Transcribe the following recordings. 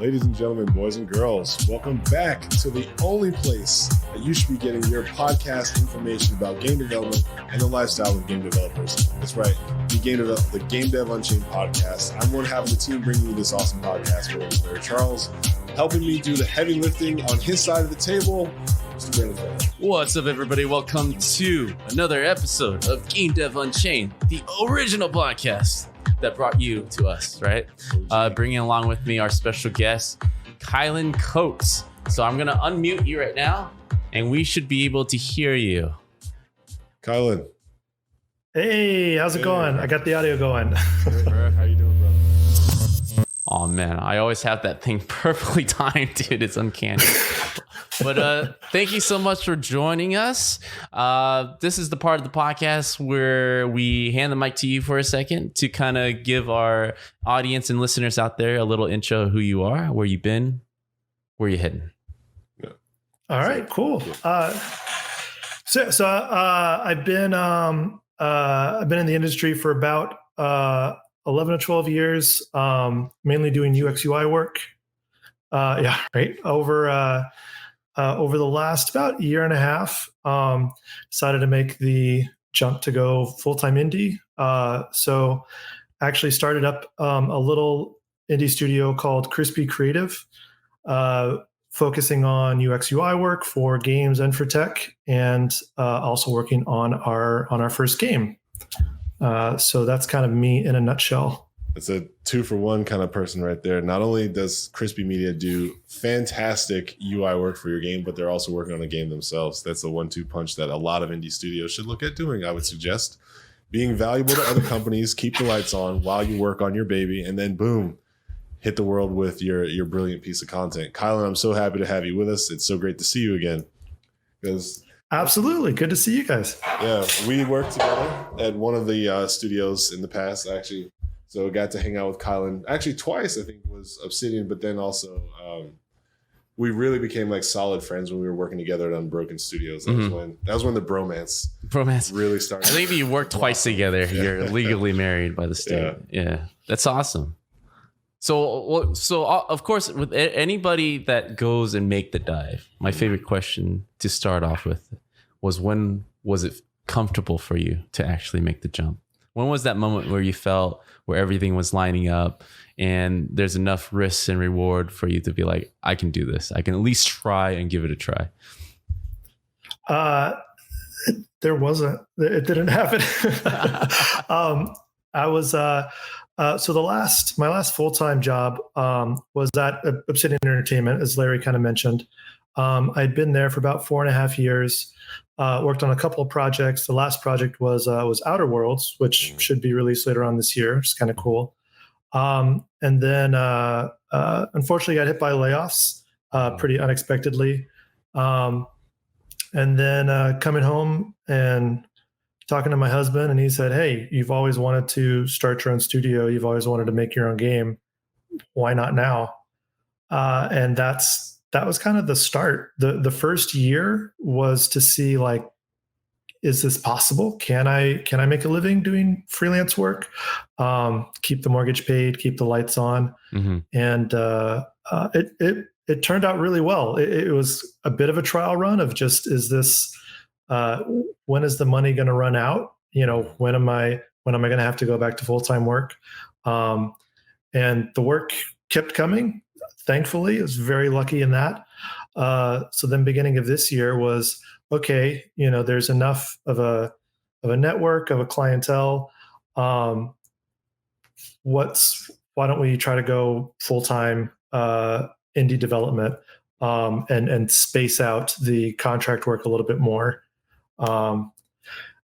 Ladies and gentlemen, boys and girls, welcome back to the only place that you should be getting your podcast information about game development and the lifestyle of game developers. That's right, the Game Dev Unchained podcast. I'm one half of the team bringing you this awesome podcast for Larry Charles, helping me do the heavy lifting on his side of the table. What's up, everybody? Welcome to another episode of Game Dev Unchained, the original podcast that brought you to us, right? Bringing along with me our special guest, Kylan Coats. So I'm going to unmute you right now, and we should be able to hear you. Kylan. Hey, how's it going? I got the audio going. How you doing, brother? Oh, man. I always have that thing perfectly timed, dude. It's uncanny. But thank you so much for joining us. This is the part of the podcast where we hand the mic to you for a second to kind of give our audience and listeners out there a little intro of who you are, where you've been, where you're heading. Yeah. All right, cool. So I've been in the industry for about 11 to 12 years, mainly doing UX UI work. Over the last about year and a half, decided to make the jump to go full-time indie. So actually started up a little indie studio called Crispy Creative, focusing on UX UI work for games and for tech, and also working on our first game. So that's kind of me in a nutshell. It's a 2-for-1 kind of person right there. Not only does Crispy Media do fantastic UI work for your game, but they're also working on the game themselves. That's a 1-2 punch that a lot of indie studios should look at doing, I would suggest. Being valuable to other companies, keep the lights on while you work on your baby, and then boom, hit the world with your brilliant piece of content. Kylan, I'm so happy to have you with us. It's so great to see you again. Absolutely. Good to see you guys. Yeah, we worked together at one of the studios in the past, actually. So got to hang out with Kylan actually twice. I think it was Obsidian, but then also we really became like solid friends when we were working together at Unbroken Studios. That was when the bromance really started. I think you worked twice together. You're legally married by the state. Yeah, that's awesome. So of course, with anybody that goes and make the dive, my favorite question to start off with was, when was it comfortable for you to actually make the jump? When was that moment where you felt where everything was lining up and there's enough risks and reward for you to be like, I can do this. I can at least try and give it a try? There wasn't. It didn't happen. I was my last full-time job was at Obsidian Entertainment, as Larry kind of mentioned. I'd been there for about 4.5 years. Worked on a couple of projects. The last project was Outer Worlds, which should be released later on this year. It's kind of cool. And then unfortunately got hit by layoffs pretty unexpectedly. And then coming home and talking to my husband, and he said, "Hey, you've always wanted to start your own studio. You've always wanted to make your own game. Why not now?" And that was kind of the start. The first year was to see, like, is this possible? Can I make a living doing freelance work? Keep the mortgage paid, keep the lights on. Mm-hmm. And it turned out really well. It was a bit of a trial run of just, is this, when is the money going to run out? When am I going to have to go back to full-time work? And the work kept coming. Thankfully, I was very lucky in that. So then beginning of this year was, okay, there's enough of a network, of a clientele. Why don't we try to go full-time indie development and space out the contract work a little bit more?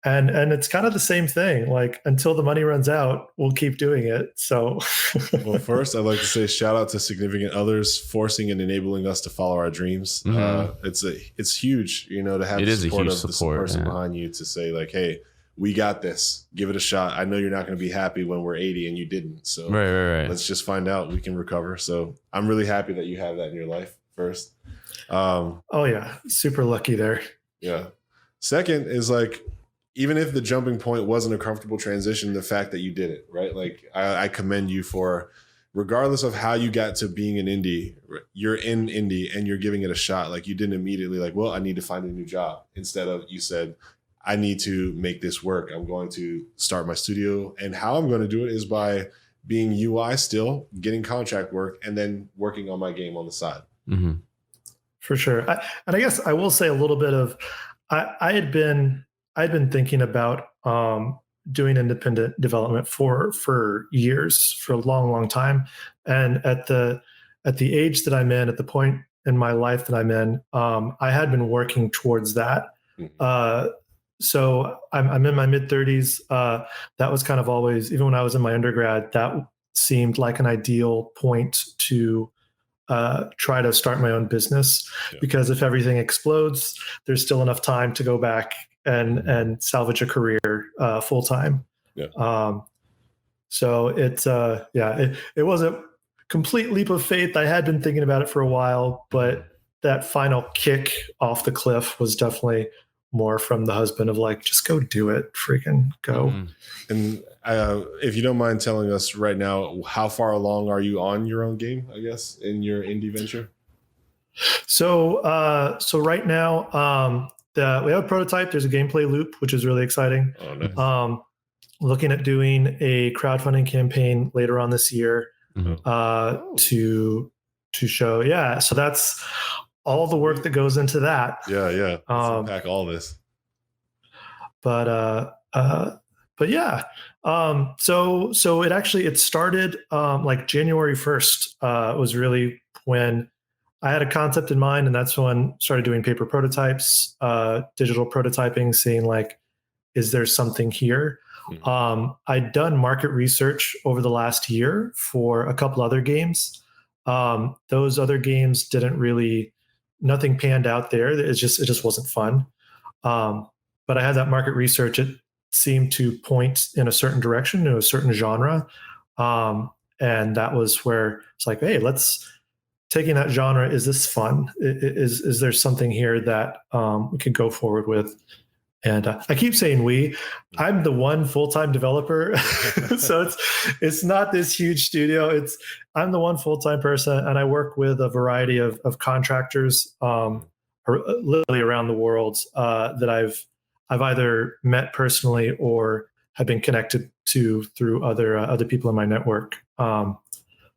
And it's kind of the same thing. Like, until the money runs out, we'll keep doing it. So, well, first, I'd like to say shout out to significant others forcing and enabling us to follow our dreams. Mm-hmm. It's huge, to have the support of this person behind you to say, like, hey, we got this. Give it a shot. I know you're not going to be happy when we're 80 and you didn't. So right. Let's just find out. We can recover. So I'm really happy that you have that in your life first. Oh yeah, super lucky there. Yeah. Second is, like, even if the jumping point wasn't a comfortable transition, the fact that you did it, right? Like, I commend you for regardless of how you got to being an indie, you're in indie and you're giving it a shot. Like you didn't immediately like, well, I need to find a new job. Instead of you said, I need to make this work. I'm going to start my studio. And how I'm going to do it is by being UI still, getting contract work, and then working on my game on the side. Mm-hmm. For sure. And I guess I will say a little bit of, I had been thinking about doing independent development for years, for a long, long time. And at the age that I'm in, at the point in my life that I'm in, I had been working towards that. So I'm in my mid 30s. That was kind of always, even when I was in my undergrad, that seemed like an ideal point to try to start my own business, because if everything explodes, there's still enough time to go back and salvage a career full time. So it's it was a complete leap of faith. I had been thinking about it for a while, but that final kick off the cliff was definitely more from the husband of like, just go do it, freaking go. And if you don't mind telling us right now, how far along are you on your own game, I guess, in your indie venture? So right now, we have a prototype. There's a gameplay loop, which is really exciting. Oh, nice. Looking at doing a crowdfunding campaign later on this year to show. Yeah. So that's all the work that goes into that. Yeah. Let's unpack all this. But yeah. So it started like January 1st was really when I had a concept in mind, and that's when I started doing paper prototypes, digital prototyping, seeing like, is there something here? I'd done market research over the last year for a couple other games. Those other games nothing panned out there. It just wasn't fun. But I had that market research. It seemed to point in a certain direction, in a certain genre. And that was where it's like, hey, taking that genre, is this fun? Is there something here that we could go forward with? And I keep saying I'm the one full-time developer. So it's not this huge studio. I'm the one full-time person, and I work with a variety of contractors literally around the world that I've either met personally or have been connected to through other people in my network.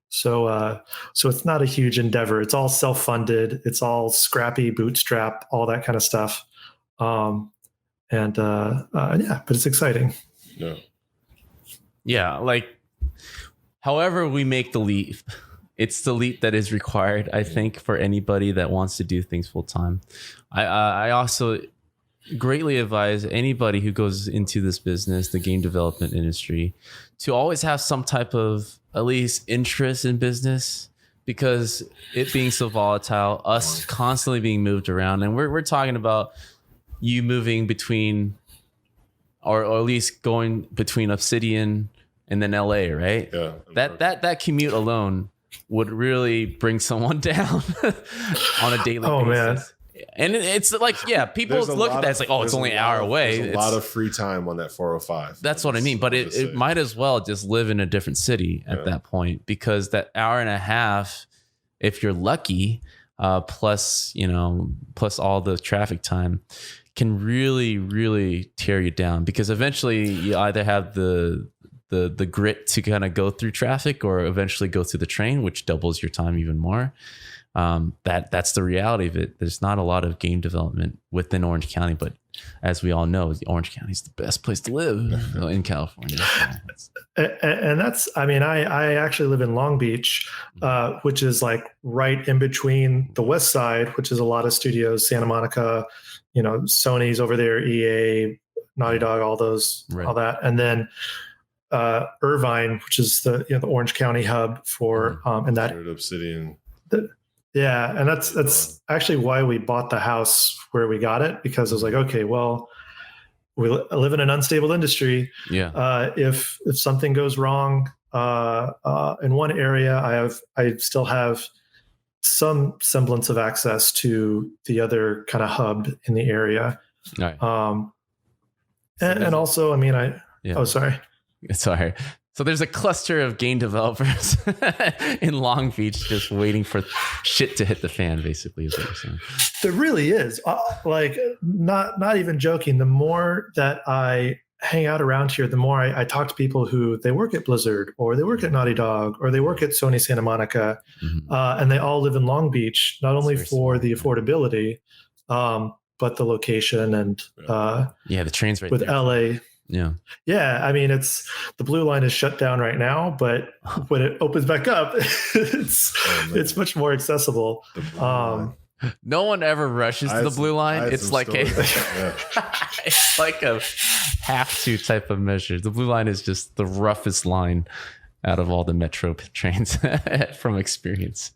So it's not a huge endeavor. It's all self-funded. It's all scrappy, bootstrap, all that kind of stuff. But it's exciting. Yeah. Like, however we make the leap, it's the leap that is required, I think, for anybody that wants to do things full time. I also greatly advise anybody who goes into this business, the game development industry, to always have some type of at least interest in business, because it being so volatile, us constantly being moved around, and we're talking about you moving between, or at least going between Obsidian and then LA, right? Yeah. That commute alone would really bring someone down on a daily basis. Man. And it's like, people look at that, it's like, it's only an hour away. There's a lot of free time on that 405. That's what I mean. But it might as well just live in a different city at that point, because that hour and a half, if you're lucky, plus all the traffic time, can really, really tear you down, because eventually you either have the grit to kind of go through traffic, or eventually go through the train, which doubles your time even more. That's the reality of it. There's not a lot of game development within Orange County, but as we all know, Orange County is the best place to live in California. And that's, I actually live in Long Beach, which is like right in between the West Side, which is a lot of studios, Santa Monica, Sony's over there, EA, Naughty Dog, all those, right, all that. And then Irvine, which is the Orange County hub for, and that Obsidian. And that's actually why we bought the house where we got it, because I was like, okay, well, we live in an unstable industry. Yeah. If something goes wrong in one area, I still have some semblance of access to the other kind of hub in the area. Right. And also, sorry. Sorry. So there's a cluster of game developers in Long Beach just waiting for shit to hit the fan, basically, is what you're saying. There really is. Like, not even joking. The more that I hang out around here, the more I talk to people who they work at Blizzard or they work at Naughty Dog or they work at Sony Santa Monica, and they all live in Long Beach, not only for the affordability, but the location and the trains right with there. LA. Yeah. I mean, the blue line is shut down right now, but when it opens back up, it's much more accessible. No one ever rushes to the blue line. It's like it's like a have to type of measure. The blue line is just the roughest line out of all the metro trains from experience.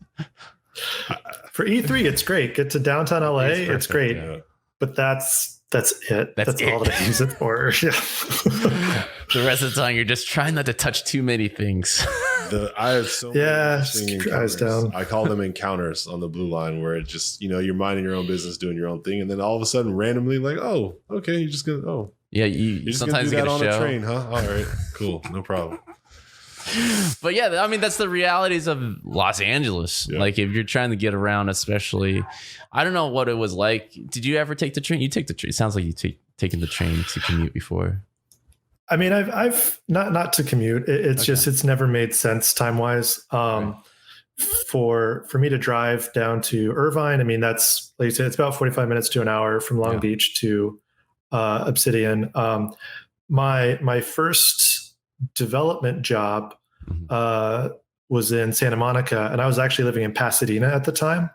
For E3, it's great. Get to downtown LA, it's great. Yeah. But that's it. That's all that I use it for. Yeah. The rest of the time, you're just trying not to touch too many things. I have so many eyes down. I call them encounters on the blue line, where it just, you're minding your own business, doing your own thing, and then all of a sudden, randomly, like, oh, okay, you're just gonna, yeah, you sometimes do that get a on show. A train, huh? All right, cool, no problem. But yeah, I mean, that's the realities of Los Angeles. Yeah. Like, if you're trying to get around, especially, I don't know what it was like. Did you ever take the train? You take the train. It sounds like you taken the train to commute before. I mean, I've not to commute. It's just, it's never made sense time wise. Right. For me to drive down to Irvine, I mean, that's, like you said, it's about 45 minutes to an hour from Long Beach to Obsidian. My first development job was in Santa Monica, and I was actually living in Pasadena at the time.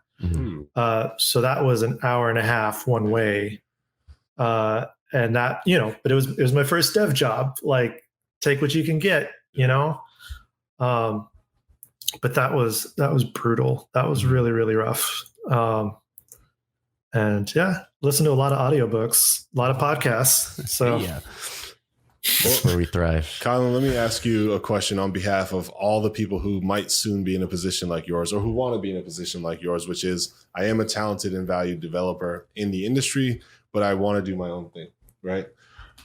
So that was an hour and a half one way. And that, but it was my first dev job, like, take what you can get, but that was brutal. That was really, really rough. And listen to a lot of audiobooks, a lot of podcasts. So yeah. That's where we thrive. Kylan, let me ask you a question on behalf of all the people who might soon be in a position like yours, or who want to be in a position like yours, which is, I am a talented and valued developer in the industry, but I want to do my own thing, right?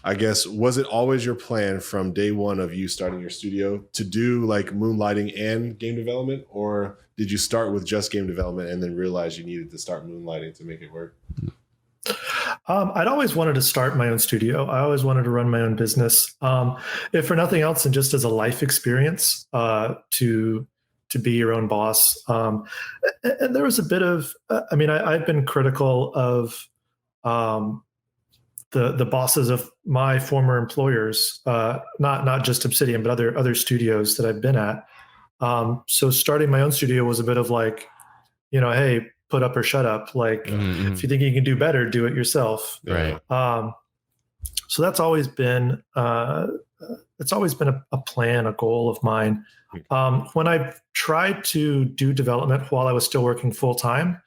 I guess, was it always your plan from day one of you starting your studio to do like moonlighting and game development? Or did you start with just game development and then realize you needed to start moonlighting to make it work? I'd always wanted to start my own studio. I always wanted to run my own business. If for nothing else, and just as a life experience, to be your own boss. And there was a bit of, I've been critical of the bosses of my former employers, not just Obsidian, but other studios that I've been at. So starting my own studio was a bit of like, hey, put up or shut up. Like, if you think you can do better, do it yourself. Right. So that's always been a plan, a goal of mine. When I tried to do development while I was still working full time,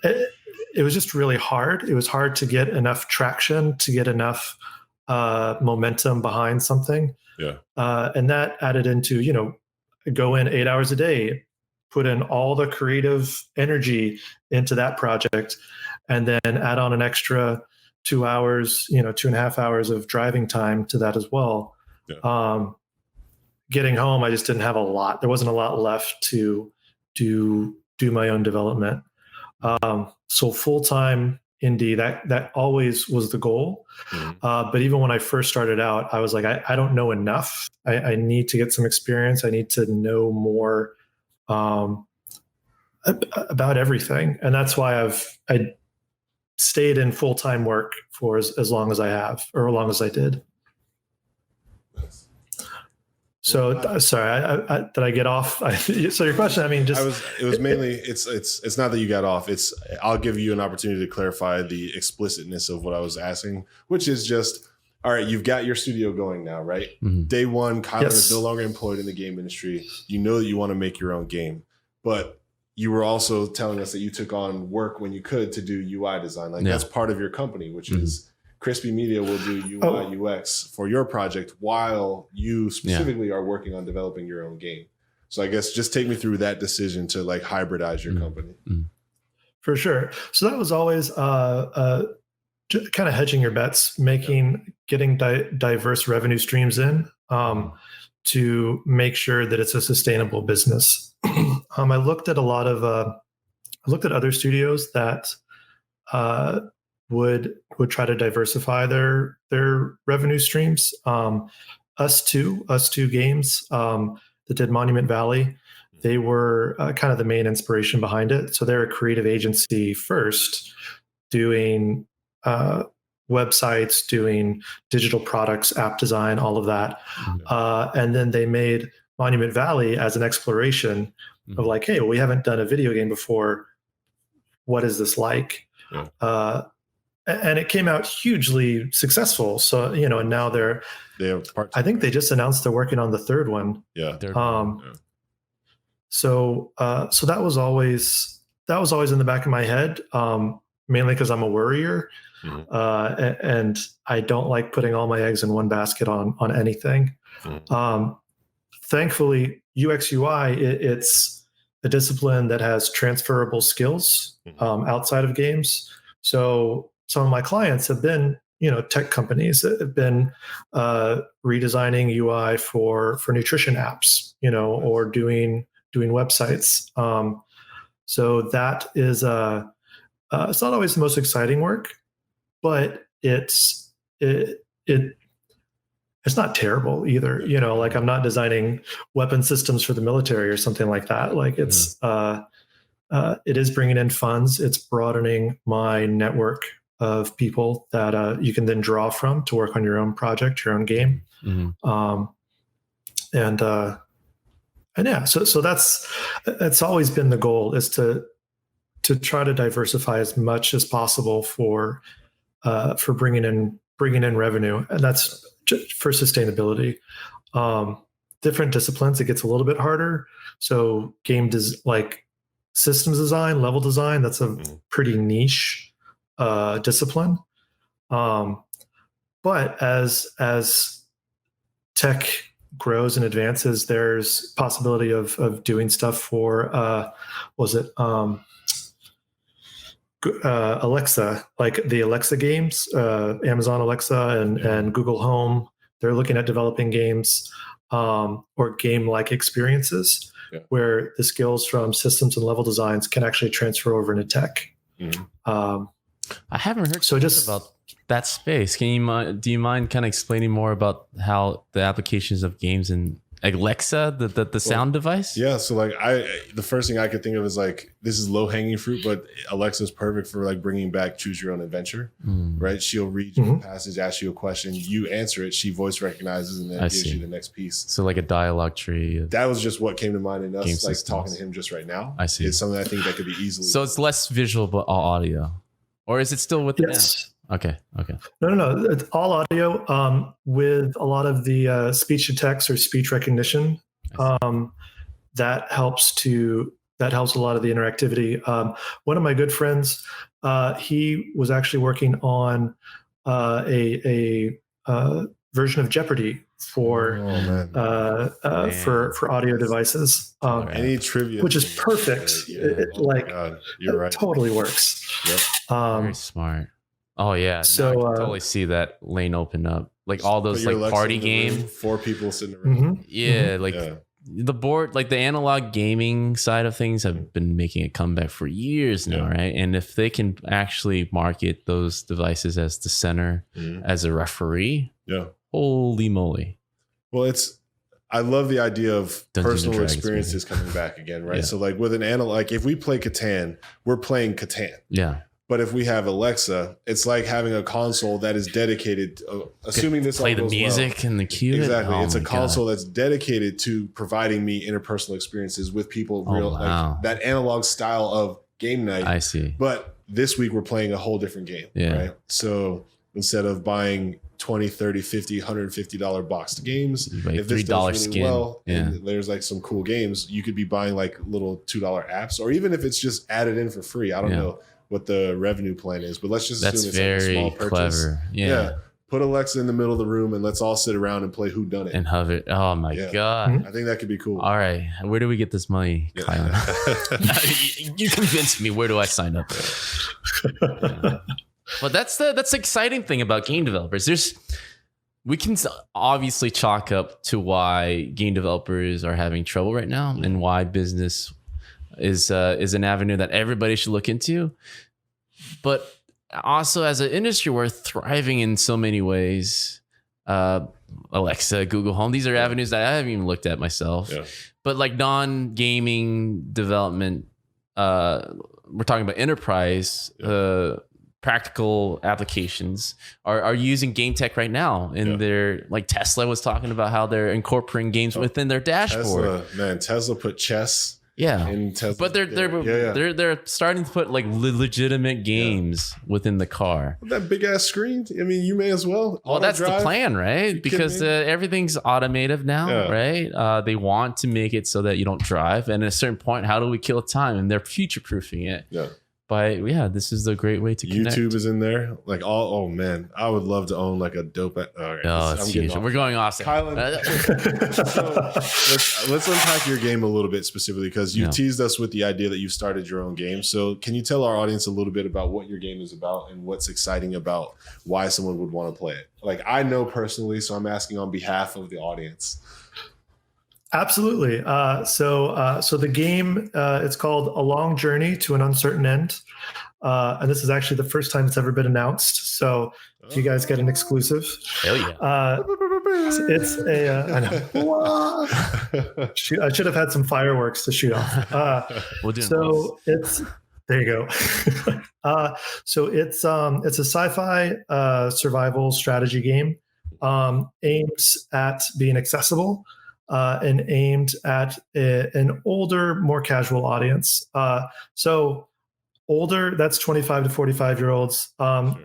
it was just really hard. It was hard to get enough traction, to get enough momentum behind something. Yeah. And that added into, go in 8 hours a day, put in all the creative energy into that project, and then add on an extra 2 hours, 2.5 hours of driving time to that as well. Yeah. Getting home, I just didn't have a lot. There wasn't a lot left to do my own development. So full-time indie, that always was the goal. But even when I first started out, I was like, I don't know enough. I need to get some experience. I need to know more about everything. And that's why I stayed in full-time work for as long as I have, or as long as I did. So sorry, did I get off? So your question, it was mainly, it's not that you got off. I'll give you an opportunity to clarify the explicitness of what I was asking, which is just, all right, you've got your studio going now, right? Day one, Kylan is no longer employed in the game industry. You know that you want to make your own game, but you were also telling us that you took on work when you could to do UI design. Like that's part of your company, which is Crispy Media will do UI UX for your project while you specifically are working on developing your own game. So I guess just take me through that decision to like hybridize your company. For sure. So that was always kind of hedging your bets, getting diverse revenue streams in. to make sure that it's a sustainable business. I looked at other studios that would try to diversify their revenue streams. Us two Games that did Monument Valley, they were kind of the main inspiration behind it. So they're a creative agency first, doing websites, doing digital products, app design, all of that. And then they made Monument Valley as an exploration of like, hey, well, we haven't done a video game before. What is this like? Yeah. And it came out hugely successful. So, and now I think they just announced they're working on the third one. Yeah. So that was always in the back of my head, mainly because I'm a worrier. And I don't like putting all my eggs in one basket on anything. Thankfully, UX UI, it's a discipline that has transferable skills outside of games. So some of my clients have been, tech companies that have been redesigning UI for nutrition apps, or doing websites. So that is it's not always the most exciting work, but it's not terrible either. Like I'm not designing weapon systems for the military or something like that. Like it's it is bringing in funds. It's broadening my network of people that you can then draw from to work on your own project, your own game. And yeah, so that's always been the goal, is to try to diversify as much as possible for bringing in revenue, and that's for sustainability. Different disciplines, it gets a little bit harder. So like systems design, level design, that's a pretty niche discipline. But as tech grows and advances, there's possibility of doing stuff for Alexa, like the Alexa games, Amazon Alexa and Google Home. They're looking at developing games or game-like experiences where the skills from systems and level designs can actually transfer over into tech. I haven't heard so much about that space. Do you mind kind of explaining more about how the applications of games and Alexa, the sound device? Yeah. So like the first thing I could think of is like, this is low hanging fruit, but Alexa's perfect for like bringing back choose your own adventure, right? She'll read you a passage, ask you a question, you answer it, she voice recognizes, and then gives you the next piece. So like a dialogue tree. That was just what came to mind in us, like talking to him just right now. I see. It's something I think that could be easily. So it's less visual, but all audio, or is it still with the yes. Okay. No. It's all audio with a lot of the speech to text or speech recognition. That helps a lot of the interactivity. One of my good friends, he was actually working on a version of Jeopardy for audio devices. Any trivia, which is perfect. You're right. It totally works. Yep. Very smart. Oh yeah, so I can totally see that lane open up, like all those like party game. 4 people sitting around. The board, like the analog gaming side of things, have been making a comeback for years now, right? And if they can actually market those devices as the center, as a referee, holy moly! Well, I love the idea of personal experiences coming back again, right? So like with an analog, like if we play Catan, we're playing Catan. Yeah. But if we have Alexa, it's like having a console that is dedicated, assuming this play all goes the music well. and the cue. Exactly. It's a console that's dedicated to providing me interpersonal experiences with people, like that analog style of game night. I see. But this week we're playing a whole different game, right? So instead of buying $20, $30, $50, $150 boxed games, like if this $3 does really skin, well, and there's like some cool games, you could be buying like little $2 apps, or even if it's just added in for free. I don't know what the revenue plan is, but let's just assume it's very like a small purchase. Clever. Yeah. Put Alexa in the middle of the room and let's all sit around and play Who Done It and hover. Oh my god! I think that could be cool. All right, where do we get this money, Kylan? You convinced me. Where do I sign up? But that's the exciting thing about game developers. we can obviously chalk up to why game developers are having trouble right now, and why business is an avenue that everybody should look into. But also, as an industry, we're thriving in so many ways. Alexa, Google Home, these are avenues that I haven't even looked at myself. Yeah. But like non-gaming development, we're talking about enterprise, practical applications are using game tech right now. And they're like, Tesla was talking about how they're incorporating games within their dashboard. Tesla put chess. Yeah, in Tesla. But they're starting to put like legitimate games within the car. That big ass screen. I mean, you may as well. Well, that's the plan, right? Because everything's automated now, right? They want to make it so that you don't drive. And at a certain point, how do we kill time? And they're future proofing it. Yeah. This is a great way to connect. YouTube is in there. Like oh man, I would love to own like a dope. All right, it's huge. We're going off. Kylan, so let's unpack your game a little bit specifically, because you teased us with the idea that you started your own game. So can you tell our audience a little bit about what your game is about and what's exciting about why someone would want to play it? Like, I know personally, so I'm asking on behalf of the audience. Absolutely. So the game, it's called A Long Journey to an Uncertain End. And this is actually the first time it's ever been announced. So you guys get an exclusive. Hell yeah. It's I know. I should have had some fireworks to shoot off. There you go. So it's a sci-fi survival strategy game, aimed at being accessible. And aimed at an older, more casual audience. So older, that's 25 to 45-year-olds.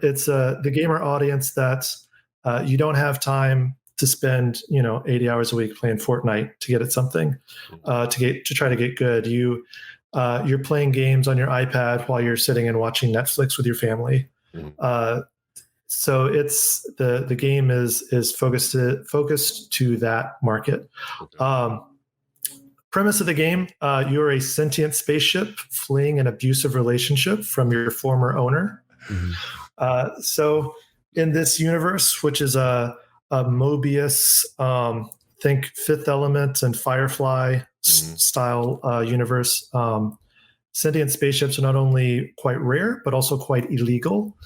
It's the gamer audience that you don't have time to spend 80 hours a week playing Fortnite to get at something, to try to get good. You're playing games on your iPad while you're sitting and watching Netflix with your family. So it's the game is focused to that market. Premise of the game: you're a sentient spaceship fleeing an abusive relationship from your former owner. So in this universe, which is a Mobius, think Fifth Element and Firefly style universe. Sentient spaceships are not only quite rare, but also quite illegal.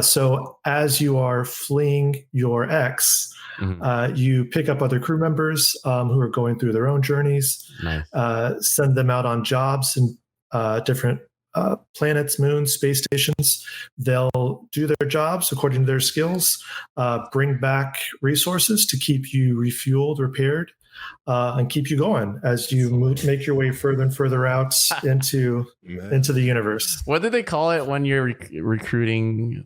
So as you are fleeing your ex, you pick up other crew members who are going through their own journeys, send them out on jobs in different planets, moons, space stations. They'll do their jobs according to their skills, bring back resources to keep you refueled, repaired, and keep you going as you make your way further and further out into the universe. What do they call it when you're recruiting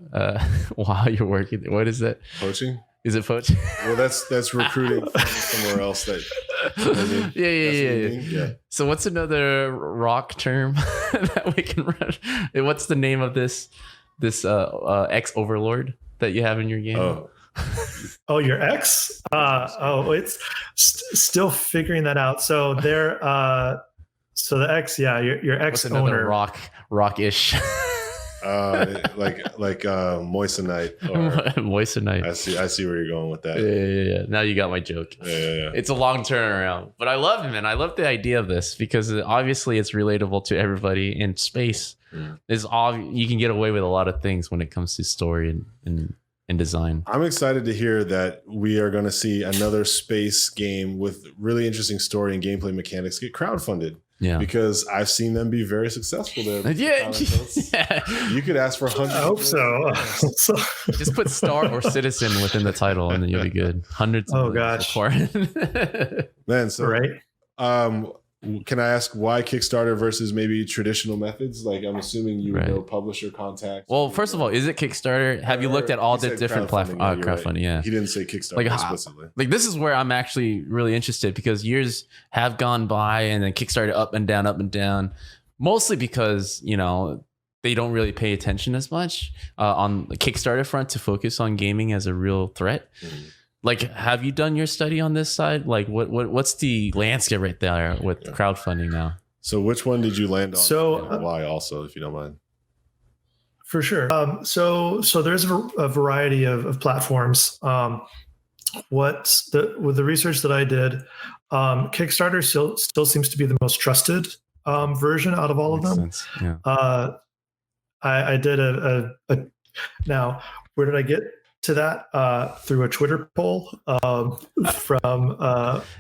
while you're working? What is that? Poaching? Is it poaching? Well, that's recruiting from somewhere else. Yeah. So what's another rock term that we can run? What's the name of this ex overlord that you have in your game? Oh, your ex? It's still figuring that out. So they're so the ex, your ex owner. Rock-ish. like moissanite. Moissanite. I see where you're going with that. Yeah. Now you got my joke. Yeah. It's a long turnaround, but I love it, man. I love the idea of this because obviously it's relatable to everybody in space. You can get away with a lot of things when it comes to story and design. I'm excited to hear that we are going to see another space game with really interesting story and gameplay mechanics get crowdfunded. Yeah, because I've seen them be very successful there. Yeah. You could ask for hundreds. I hope so. Just put Star or Citizen within the title, and then you'll be good. Hundreds. Gosh, man. So right. Can I ask why Kickstarter versus maybe traditional methods? Like, I'm assuming you know publisher contacts. Well, first of all, is it Kickstarter? Have you looked at all the different platforms? Crowdfunding, yeah. He didn't say Kickstarter explicitly. Like, this is where I'm actually really interested because years have gone by and then Kickstarter up and down, mostly because, they don't really pay attention as much on the Kickstarter front to focus on gaming as a real threat. Like, have you done your study on this side? Like, what's the landscape right there with crowdfunding now? So which one did you land on? So and why also, if you don't mind? For sure. So there's a variety of platforms. with the research that I did, Kickstarter still seems to be the most trusted version out of all of them. Sense. Yeah. I did a now, where did I get to that? Through a Twitter poll from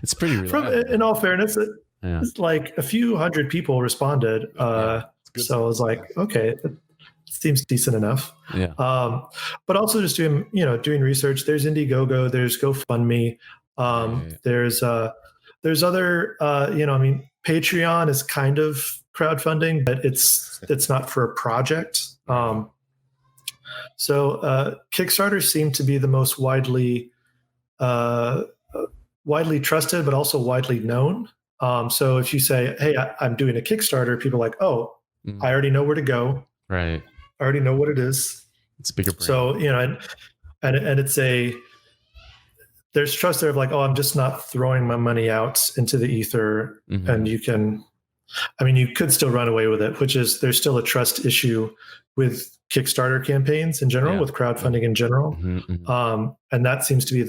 It's pretty reliable. in all fairness, Yeah. it's like a few hundred people responded. So I was like, okay, it seems decent enough. Yeah. But also just doing research. There's Indiegogo, there's GoFundMe. There's other, Patreon is kind of crowdfunding, but it's not for a project. So Kickstarter seemed to be the most widely trusted, but also widely known. So if you say, "Hey, I'm doing a Kickstarter," people are like, "Oh, I already know where to go. Right. I already know what it is." It's a bigger brand. So and it's there's trust there of like, "Oh, I'm just not throwing my money out into the ether," and you could still run away with it, which is there's still a trust issue with Kickstarter campaigns in general, with crowdfunding in general. And that seems to be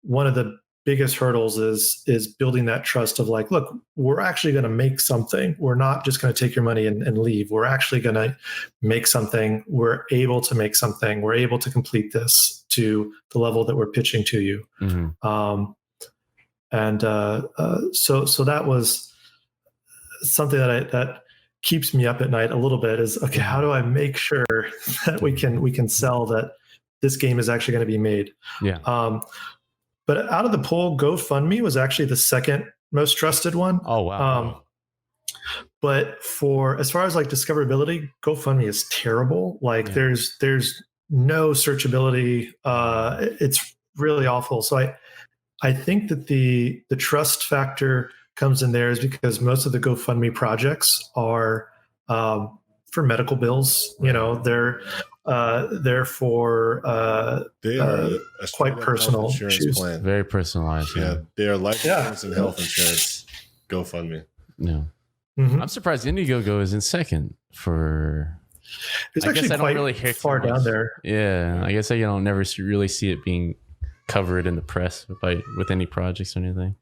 one of the biggest hurdles is building that trust of like, look, we're actually going to make something. We're not just going to take your money and leave. We're actually going to make something. We're able to make something. We're able to complete this to the level that we're pitching to you. So that was something that keeps me up at night a little bit is, okay, how do I make sure that we can sell that this game is actually going to be made? Yeah. But out of the poll, GoFundMe was actually the second most trusted one. Oh, wow. But as far as like discoverability, GoFundMe is terrible. Like there's no searchability. It's really awful. So I think that the trust factor comes in there is because most of the GoFundMe projects are for medical bills. They're for quite personal issues. Plan. Very personalized. Yeah, they are life insurance and health insurance. GoFundMe. No, I'm surprised Indiegogo is in second for. It's I actually guess I don't really hear far down there. Yeah, I guess I don't never really see it being covered in the press with any projects or anything.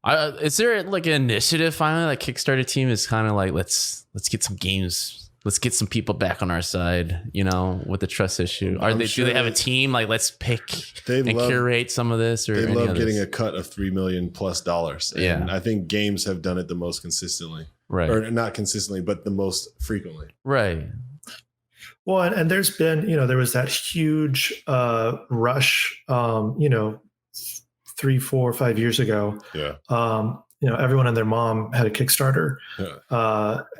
Is there like an initiative finally? Like Kickstarter team is kind of like let's get some games. Let's get some people back on our side, with the trust issue. Do they have a team? Like, let's pick curate some of this? Or they love getting a cut of $3 million plus. And I think games have done it the most consistently. Right. Or not consistently, but the most frequently. Right. Well, and there's been, there was that huge rush, 3, 4, 5 years ago. Yeah. Everyone and their mom had a Kickstarter,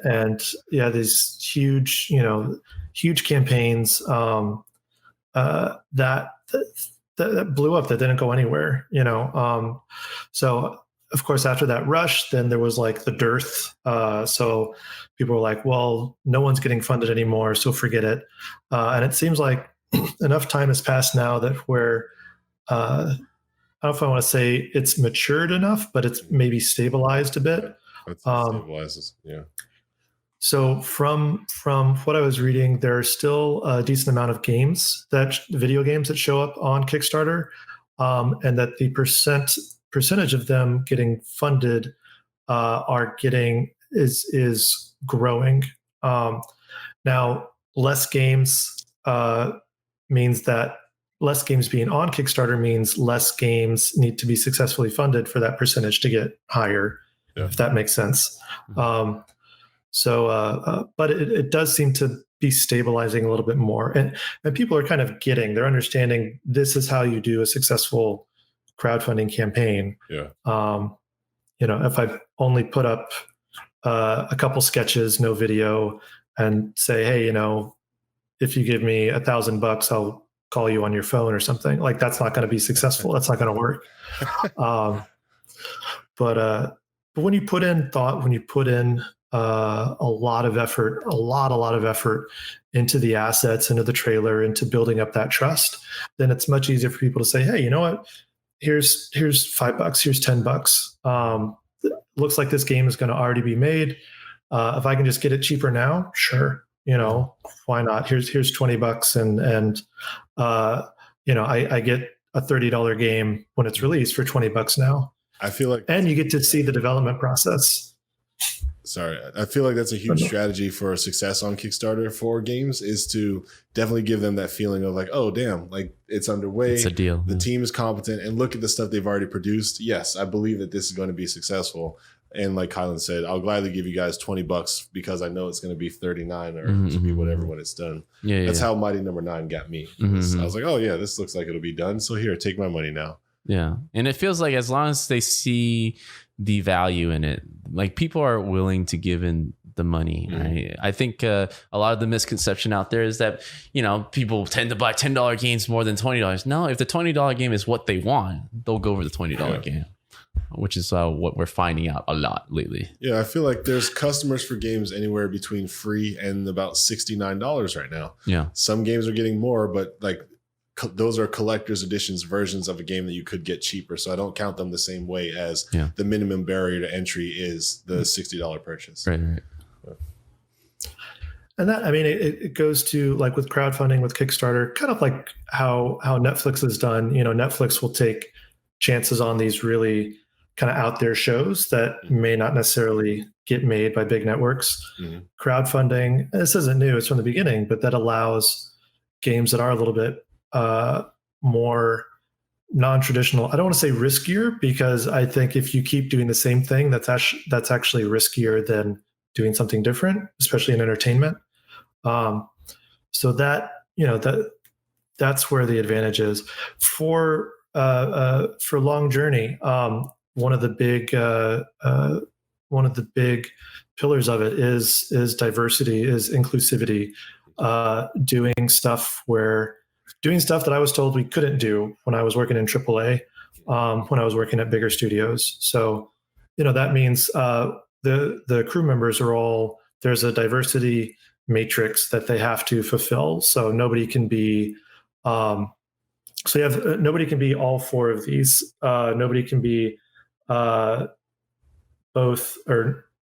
and these huge campaigns that blew up that didn't go anywhere. So of course after that rush, then there was like the dearth. So people were like, well, no one's getting funded anymore, so forget it. And it seems like enough time has passed now that where I don't know if I want to say it's matured enough, but it's maybe stabilized a bit. It stabilizes, yeah. So from what I was reading, there are still a decent amount of video games that show up on Kickstarter, and that the percentage of them getting funded is growing. Now, less games means that less games being on Kickstarter means less games need to be successfully funded for that percentage to get higher, if that makes sense. But it does seem to be stabilizing a little bit more. And people are kind of they're understanding this is how you do a successful crowdfunding campaign. Yeah. If I only put up a couple sketches, no video, and say, hey, if you give me $1,000, I'll call you on your phone or something, like that's not going to be successful. That's not going to work. But when you put in thought, when you put in a lot of effort into the assets, into the trailer, into building up that trust, then it's much easier for people to say, hey, you know what? Here's $5, here's $10. Looks like this game is going to already be made. If I can just get it cheaper now, sure. Why not? Here's $20 and I get a $30 game when it's released for $20 now. I feel like, and you get to see the development process. Sorry, I feel like that's a huge strategy for success on Kickstarter for games, is to definitely give them that feeling of like, oh damn, like it's underway. It's a deal. The team is competent, and look at the stuff they've already produced. Yes, I believe that this is going to be successful. And like Kylan said, I'll gladly give you guys $20 because I know it's going to be 39 or it should be whatever when it's done. Yeah, that's how Mighty Number 9 got me. I was like, oh yeah, this looks like it'll be done. So here, take my money now. Yeah, and it feels like as long as they see the value in it, like people are willing to give in the money. Right? I think a lot of the misconception out there is that, you know, people tend to buy $10 games more than $20. No, if the $20 game is what they want, they'll go over the $20 game, which is what we're finding out a lot lately. Yeah, I feel like there's customers for games anywhere between free and about $69 right now. Yeah, some games are getting more, but like those are collector's editions versions of a game that you could get cheaper. So I don't count them the same way as the minimum barrier to entry is the $60 purchase. Right. And that, I mean, it goes to like with crowdfunding, with Kickstarter, kind of like how Netflix has done. You know, Netflix will take chances on these really kind of out there shows that may not necessarily get made by big networks. Crowdfunding, this isn't new, it's from the beginning, but that allows games that are a little bit more non-traditional. I don't want to say riskier, because I think if you keep doing the same thing, that's actually riskier than doing something different, especially in entertainment. So that, you know, that's where the advantage is for Long Journey. One of the big pillars of it is diversity, is inclusivity, doing stuff that I was told we couldn't do when I was working in AAA, when I was working at bigger studios. So, you know, that means the crew members are all, there's a diversity matrix that they have to fulfill. So nobody can be, nobody can be all four of these. Nobody can be both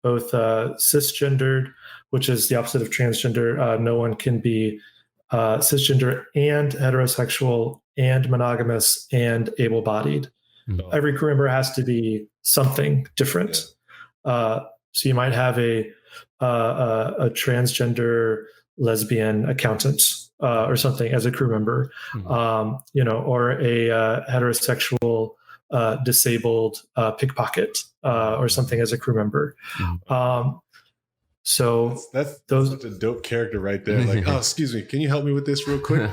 cisgendered, which is the opposite of transgender. No one can be cisgender and heterosexual and monogamous and able-bodied. Every crew member has to be something different. So you might have a transgender lesbian accountant or something as a crew member, you know, or a heterosexual disabled pickpocket or something as a crew member. So that's such a dope character right there. Like, oh, excuse me, can you help me with this real quick?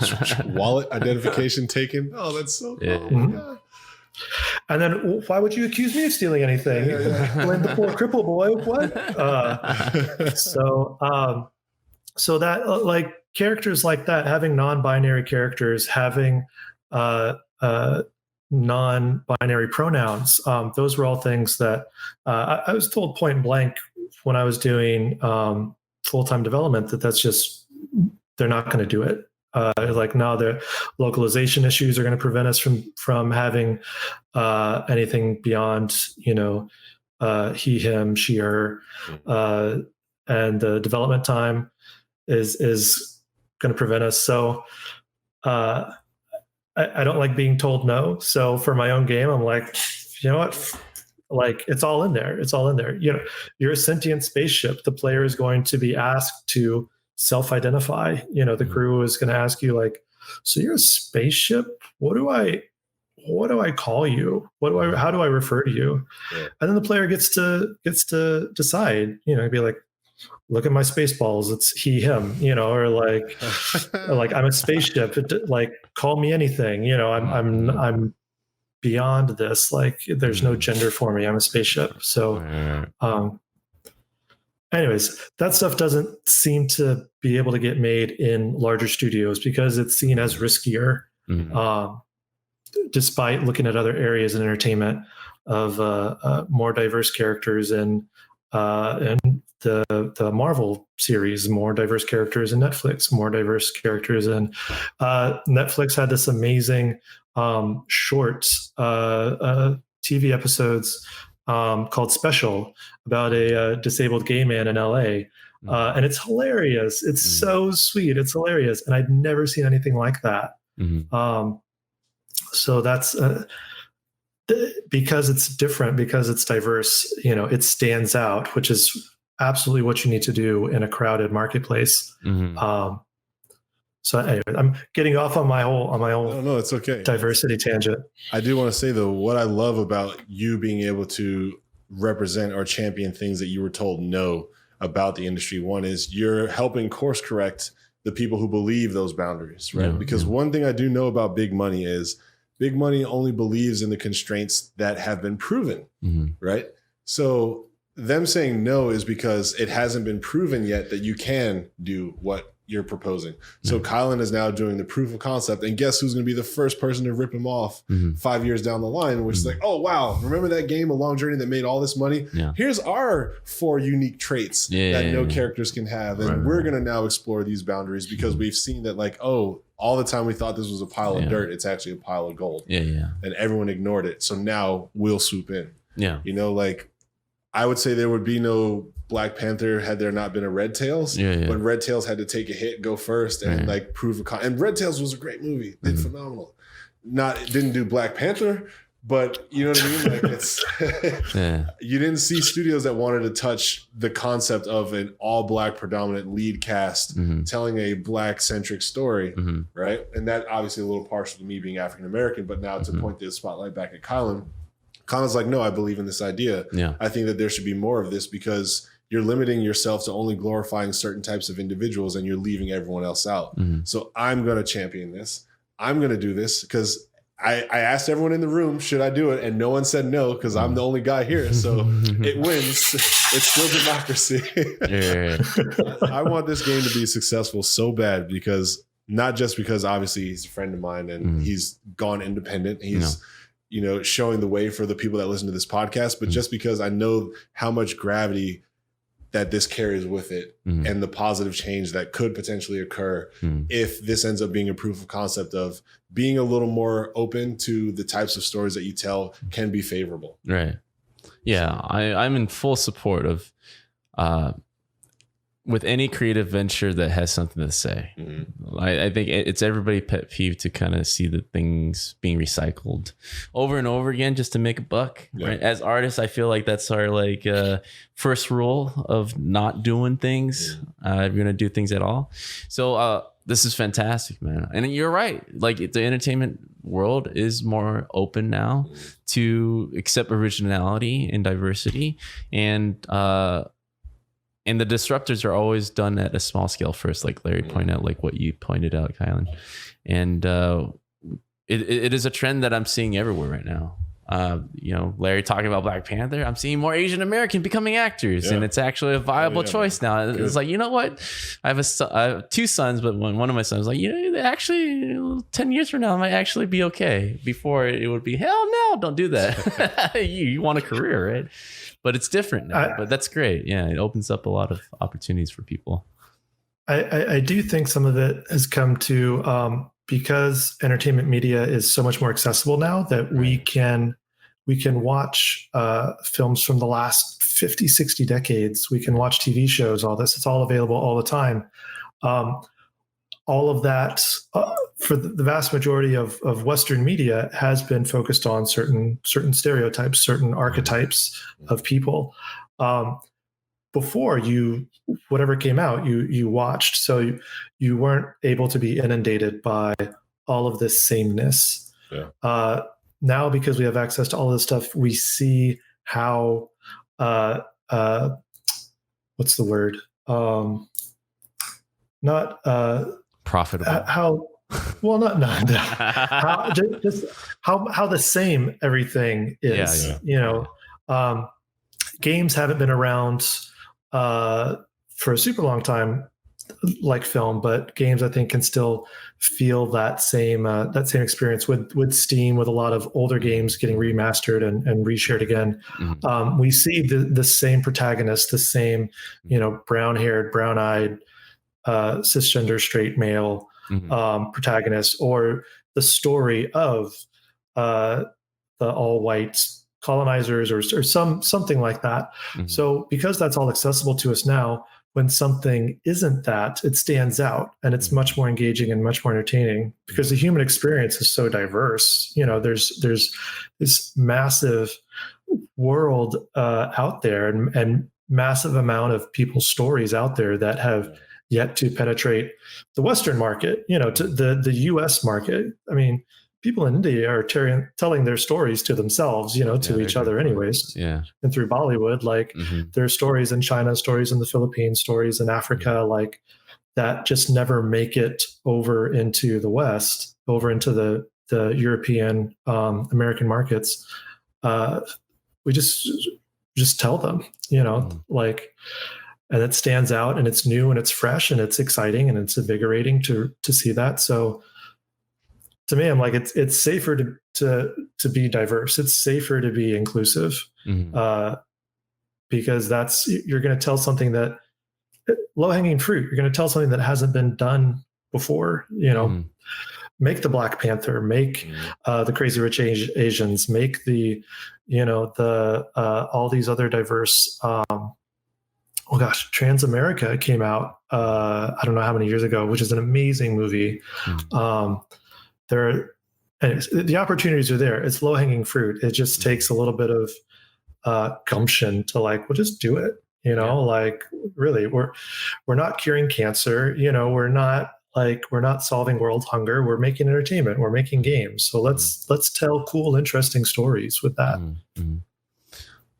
Wallet identification taken. Oh, that's so cool. Yeah. And then, why would you accuse me of stealing anything? Blame the poor cripple boy. What? So that, like, characters like that, having non-binary characters, having non-binary pronouns, those were all things that I was told point blank when I was doing full-time development that's just, they're not going to do it. Like, now the localization issues are going to prevent us from having anything beyond, you know, he, him, she, her, and the development time is going to prevent us. So I don't like being told no. So for my own game, I'm like, you know what? Like, it's all in there. It's all in there. You know, you're a sentient spaceship. The player is going to be asked to self-identify. You know, the crew is going to ask you, like, so you're a spaceship? What do I call you? How do I refer to you? Yeah. And then the player gets to decide, you know, be like, look at my Spaceballs, it's he, him, you know, or like, like, I'm a spaceship, like, call me anything, you know, I'm beyond this, like, there's no gender for me, I'm a spaceship. So anyways, that stuff doesn't seem to be able to get made in larger studios because it's seen as riskier, despite looking at other areas in entertainment of more diverse characters and the Marvel series, more diverse characters in Netflix, more diverse characters in Netflix had this amazing shorts TV episodes called Special about a disabled gay man in LA. And it's hilarious. It's so sweet. It's hilarious. And I'd never seen anything like that. So that's because it's different, because it's diverse, it stands out, which is absolutely what you need to do in a crowded marketplace. So anyway, I'm getting off on my whole No, it's okay. diversity tangent. I do want to say though, what I love about you being able to represent or champion things that you were told no about the industry, one is you're helping course correct the people who believe those boundaries, right? Because one thing I do know about big money is big money only believes in the constraints that have been proven, right? So them saying no is because it hasn't been proven yet that you can do what you're proposing. So Kylan is now doing the proof of concept, and guess who's going to be the first person to rip him off 5 years down the line, which is like, oh, wow, remember that game, A Long Journey, that made all this money? Yeah. Here's our 4 unique traits that no characters can have. And we're going to now explore these boundaries because we've seen that, like, oh, all the time we thought this was a pile of dirt, it's actually a pile of gold. And everyone ignored it. So now we'll swoop in. Like, I would say there would be no Black Panther had there not been a Red Tails. But Red Tails had to take a hit, go first, and like prove and Red Tails was a great movie, did phenomenal. It didn't do Black Panther, but you know what I mean. Like it's you didn't see studios that wanted to touch the concept of an all Black predominant lead cast telling a Black centric story, right? And that obviously a little partial to me being African American, but now to point the spotlight back at Kylan's like, no, I believe in this idea. I think that there should be more of this because you're limiting yourself to only glorifying certain types of individuals and you're leaving everyone else out. So I'm going to champion this. I'm going to do this because I asked everyone in the room, should I do it? And no one said no because I'm the only guy here. So it wins. It's still democracy. I want this game to be successful so bad because not just because obviously he's a friend of mine and he's gone independent. He's showing the way for the people that listen to this podcast, but just because I know how much gravity that this carries with it and the positive change that could potentially occur if this ends up being a proof of concept of being a little more open to the types of stories that you tell can be favorable. Right. Yeah. I'm in full support of, with any creative venture that has something to say. I think it's everybody's pet peeve to kind of see the things being recycled over and over again just to make a buck. Right? As artists, I feel like that's our first rule of not doing things. If you're going to do things at all. So this is fantastic, man. And you're right. Like the entertainment world is more open now to accept originality and diversity. And the disruptors are always done at a small scale first, like Larry pointed out, like what you pointed out, Kylan. And it is a trend that I'm seeing everywhere right now. Larry talking about Black Panther, I'm seeing more Asian American becoming actors, and it's actually a viable choice now. It's like, you know what? I have 2 sons, but one of my sons was like, actually 10 years from now, it might actually be okay. Before it would be, hell no, don't do that. you want a career, right? But it's different now, but that's great. Yeah, it opens up a lot of opportunities for people. I do think some of it has come to because entertainment media is so much more accessible now that we can watch films from the last 50, 60 decades. We can watch TV shows, all this. It's all available all the time. All of that for the vast majority of Western media has been focused on certain stereotypes, certain archetypes of people. Before whatever came out, you watched, so you weren't able to be inundated by all of this sameness. Now, because we have access to all this stuff, we see how what's the word? Not profitable. How the same everything is. Games haven't been around for a super long time, like film, but games I think can still feel that same experience with Steam, with a lot of older games getting remastered and reshared again. We see the same protagonist, the same brown-haired, brown-eyed, cisgender straight male protagonist, or the story of the all-white colonizers or something like that. So because that's all accessible to us now, when something isn't that, it stands out and it's much more engaging and much more entertaining because the human experience is so diverse. There's this massive world out there and massive amount of people's stories out there that have yet to penetrate the Western market, to the US market. I mean, people in India are telling their stories to themselves, to each other anyways. Yeah. And through Bollywood, like there are stories in China, stories in the Philippines, stories in Africa, like that just never make it over into the West, over into the European, American markets. We just tell them, like, and it stands out and it's new and it's fresh and it's exciting and it's invigorating to see that. So to me, I'm like, it's safer to be diverse. It's safer to be inclusive, because you're going to tell something that low hanging fruit. You're going to tell something that hasn't been done before. Make the Black Panther, make the Crazy Rich Asians, make the all these other diverse. Transamerica came out. I don't know how many years ago, which is an amazing movie. The opportunities are there. It's low hanging fruit. It just takes a little bit of gumption to we'll just do it. Like really, we're not curing cancer. We're not solving world hunger. We're making entertainment. We're making games. So let's tell cool, interesting stories with that.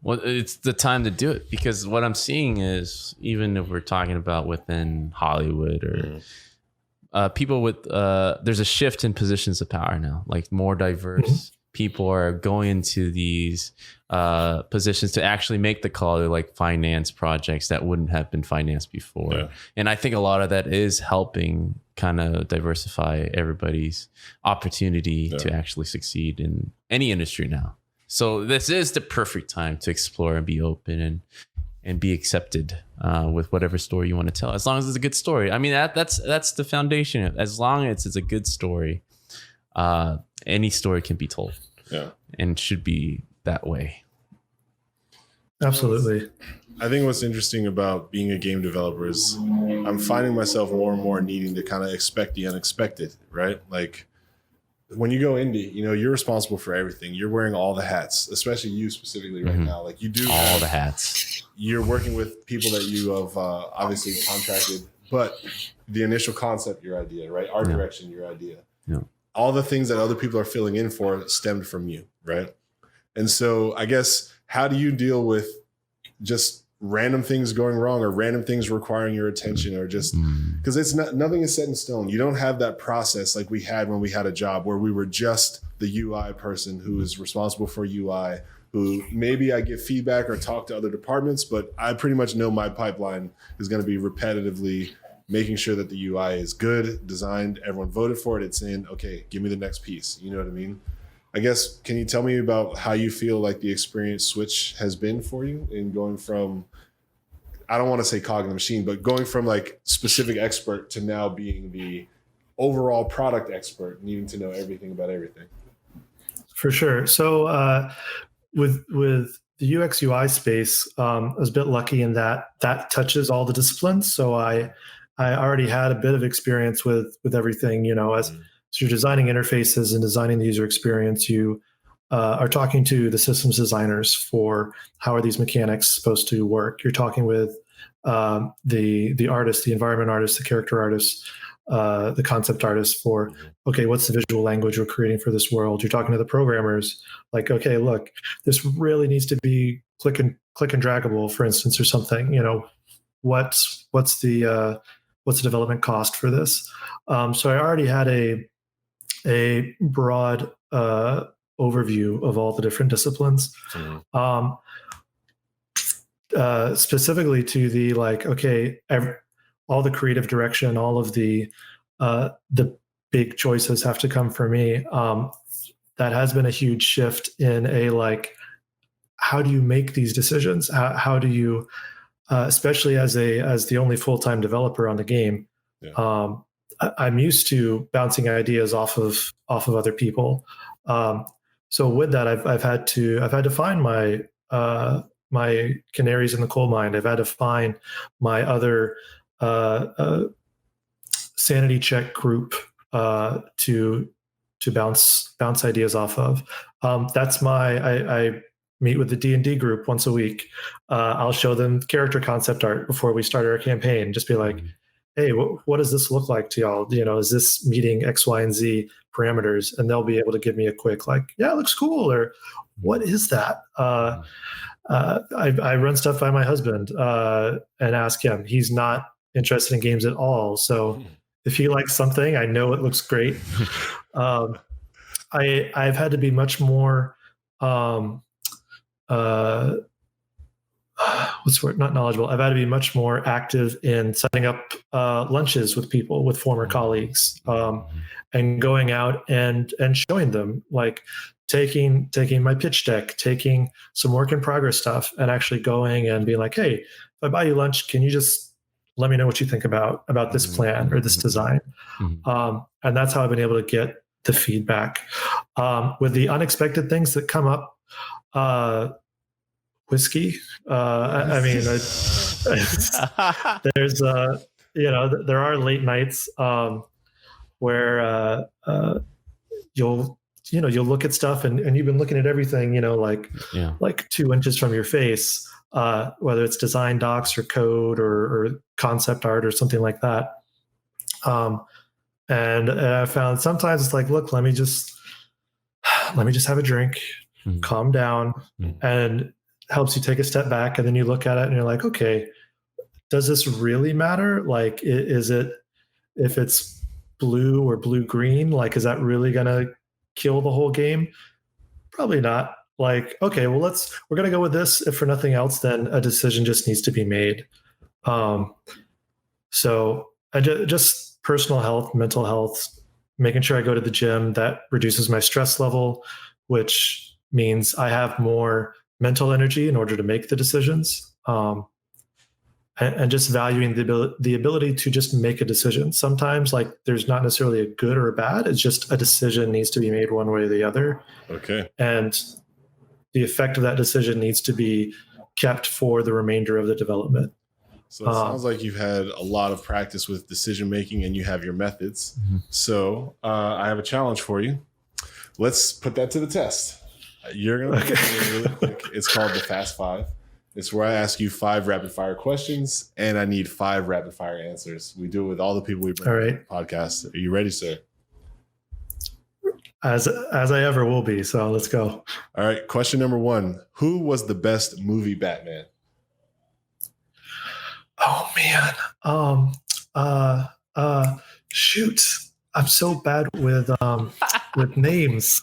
Well, it's the time to do it because what I'm seeing is even if we're talking about within Hollywood or people with there's a shift in positions of power now, like more diverse people are going into these positions to actually make the call to finance projects that wouldn't have been financed before. Yeah. And I think a lot of that is helping kind of diversify everybody's opportunity to actually succeed in any industry now. So this is the perfect time to explore and be open and be accepted with whatever story you want to tell, as long as it's a good story. I mean, that's the foundation. As long as it's a good story, any story can be told, and should be that way. Absolutely. I think what's interesting about being a game developer is I'm finding myself more and more needing to kind of expect the unexpected, right? Like when you go indie, you're responsible for everything. You're wearing all the hats, especially you specifically right now. Like you do all the hats. You're working with people that you have obviously contracted, but the initial concept, your idea, right? Art direction, your idea. Yeah. All the things that other people are filling in for stemmed from you, right? And so I guess, how do you deal with just random things going wrong or random things requiring your attention, or just because nothing is set in stone. You don't have that process like we had when we had a job where we were just the UI person who is responsible for UI, who maybe I give feedback or talk to other departments, but I pretty much know my pipeline is going to be repetitively making sure that the UI is good, designed, everyone voted for it, it's in, okay, give me the next piece. You know what I mean? I guess, can you tell me about how you feel like the experience switch has been for you in going from, I don't want to say cog in the machine, but going from specific expert to now being the overall product expert, needing to know everything about everything? For sure. So with the UX UI space, I was a bit lucky in that touches all the disciplines. So I already had a bit of experience with everything, So you're designing interfaces and designing the user experience. You are talking to the systems designers for how are these mechanics supposed to work. You're talking with the artist, the environment artist, the character artist, the concept artist for, okay, what's the visual language we're creating for this world? You're talking to the programmers, like, okay, look, this really needs to be click and draggable, for instance, or something. What's the development cost for this? So I already had a broad overview of all the different disciplines. Specifically to the all the creative direction, all of the big choices have to come from me. That has been a huge shift in how do you make these decisions? How do you, especially as the only full-time developer on the game, I'm used to bouncing ideas off of other people. So with that, I've had to find my my canaries in the coal mine. I've had to find my other sanity check group to bounce ideas off of. That's I meet with the D&D group once a week. I'll show them character concept art before we start our campaign. Just be like, hey, what does this look like to y'all? Is this meeting X, Y, and Z parameters? And they'll be able to give me a quick yeah, it looks cool, or what is that? I run stuff by my husband and ask him. He's not interested in games at all. So if he likes something, I know it looks great. I've had to be much more what's the word? Not knowledgeable. I've had to be much more active in setting up lunches with people, with former colleagues, and going out and showing them, like taking my pitch deck, taking some work in progress stuff, and actually going and being like, hey, if I buy you lunch, can you just let me know what you think about this plan or this design? And that's how I've been able to get the feedback. With the unexpected things that come up, whiskey. I mean, there's there are late nights where you'll look at stuff and you've been looking at everything, like 2 inches from your face, whether it's design docs or code or concept art or something like that. And I found sometimes it's like, look, let me just have a drink, calm down, and helps you take a step back. And then you look at it and you're like, okay, does this really matter? Like, is it, if it's blue or blue-green, like, is that really going to kill the whole game? Probably not. Like, okay, well, we're going to go with this. If for nothing else, then a decision just needs to be made. So I just personal health, mental health, making sure I go to the gym, that reduces my stress level, which means I have more mental energy in order to make the decisions, and just valuing the ability to just make a decision. Sometimes, like, there's not necessarily a good or a bad. It's just a decision needs to be made one way or the other. Okay. And the effect of that decision needs to be kept for the remainder of the development. So it sounds like you've had a lot of practice with decision making and you have your methods. So I have a challenge for you. Let's put that to the test. You're going to really quick. It's called the Fast Five. It's where I ask you 5 rapid fire questions and I need 5 rapid fire answers. We do it with all the people we bring on the podcast. Are you ready, sir? As I ever will be. So let's go. All right. Question number 1. Who was the best movie Batman? Oh man. Shoot. I'm so bad with names.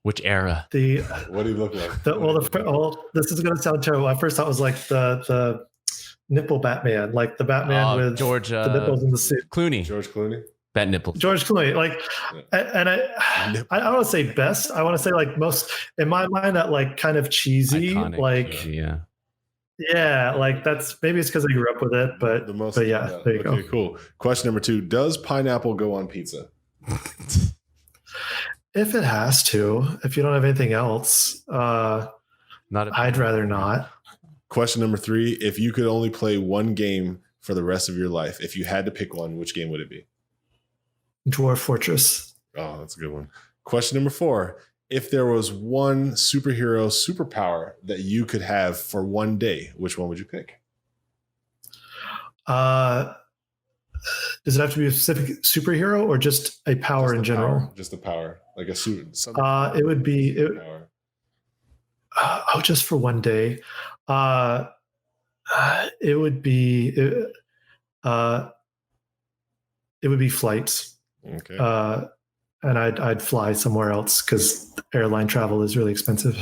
Which era? What do you look like? This is going to sound terrible. At first, I was like the nipple Batman, like the Batman with George the nipples in the suit. Clooney. George Clooney. Bat nipples. George Clooney. Like, and I don't want to say best. I want to say like most, in my mind, that like kind of cheesy, iconic, like yeah. Yeah, like that's maybe it's because I grew up with it, but yeah, there you go. Okay, cool. Question number 2: does pineapple go on pizza? If it has to, if you don't have anything else, I'd rather not. Question number 3: if you could only play one game for the rest of your life, if you had to pick one, which game would it be? Dwarf Fortress. Oh, that's a good one. Question number 4: if there was one superhero superpower that you could have for one day, which one would you pick? Does it have to be a specific superhero or just a power in general? Just a power, like a suit. It would be just for one day. It would be flights. Okay. And I'd fly somewhere else because airline travel is really expensive.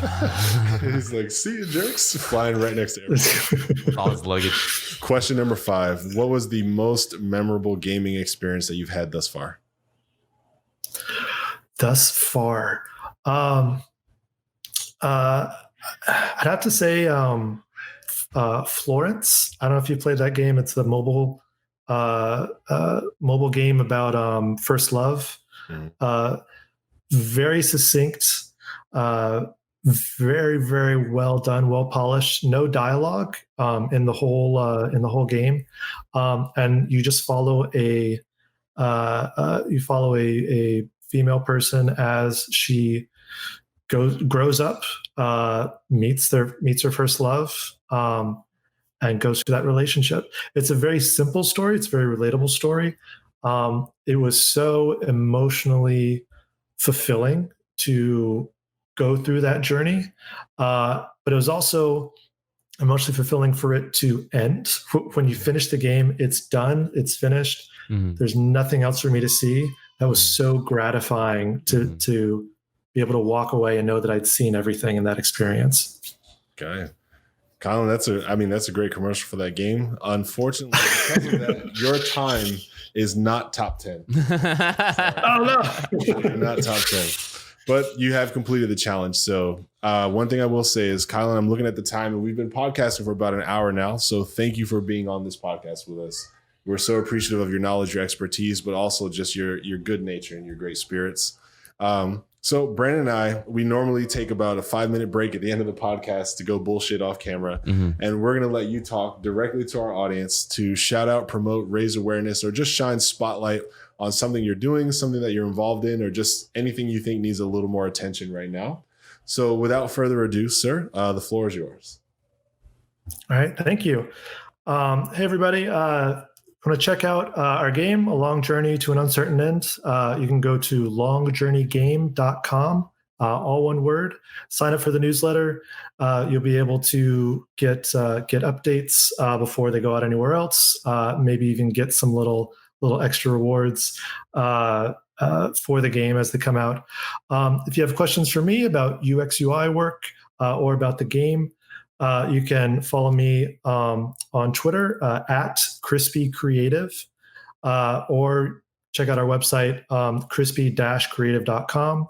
He's like, see you jerks, flying right next to everyone. All his luggage. Question number 5: what was the most memorable gaming experience that you've had thus far? I'd have to say Florence. I don't know if you played that game. It's the mobile game about first love. Very succinct, very, very well done, well polished. No dialogue in the whole game, and you just follow a female person as she grows up, meets her first love, and goes through that relationship. It's a very simple story. It's a very relatable story. It was so emotionally fulfilling to go through that journey, but it was also emotionally fulfilling for it to end. When you finish the game, it's done, it's finished. There's nothing else for me to see. That was so gratifying to be able to walk away and know that I'd seen everything in that experience. Okay. Kylan, that's a great commercial for that game. Unfortunately, because of that, your time is not top 10. Oh no. Not top 10. But you have completed the challenge. So one thing I will say is, Kylan, I'm looking at the time, and we've been podcasting for about an hour now. So thank you for being on this podcast with us. We're so appreciative of your knowledge, your expertise, but also just your good nature and your great spirits. So Brandon and I, we normally take about a 5-minute break at the end of the podcast to go bullshit off camera. And we're going to let you talk directly to our audience to shout out, promote, raise awareness, or just shine spotlight on something you're doing, something that you're involved in, or just anything you think needs a little more attention right now. So without further ado, sir, the floor is yours. All right. Thank you. Hey, everybody. Want to check out our game, A Long Journey to an Uncertain End? You can go to longjourneygame.com, all one word. Sign up for the newsletter. You'll be able to get updates before they go out anywhere else. Maybe even get some little extra rewards for the game as they come out. If you have questions for me about UX UI work or about the game, you can follow me on Twitter at Crispy Creative, or check out our website, crispy-creative.com.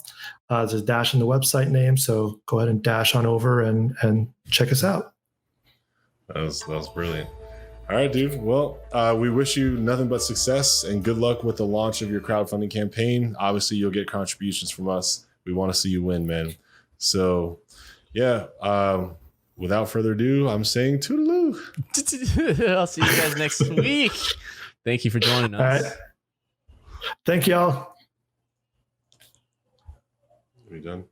There's a dash in the website name, so go ahead and dash on over and check us out. That was brilliant. All right, dude. Well, we wish you nothing but success and good luck with the launch of your crowdfunding campaign. Obviously, you'll get contributions from us. We want to see you win, man. So, yeah. Without further ado, I'm saying toodaloo. I'll see you guys next week. Thank you for joining us. All right. Thank y'all. We done?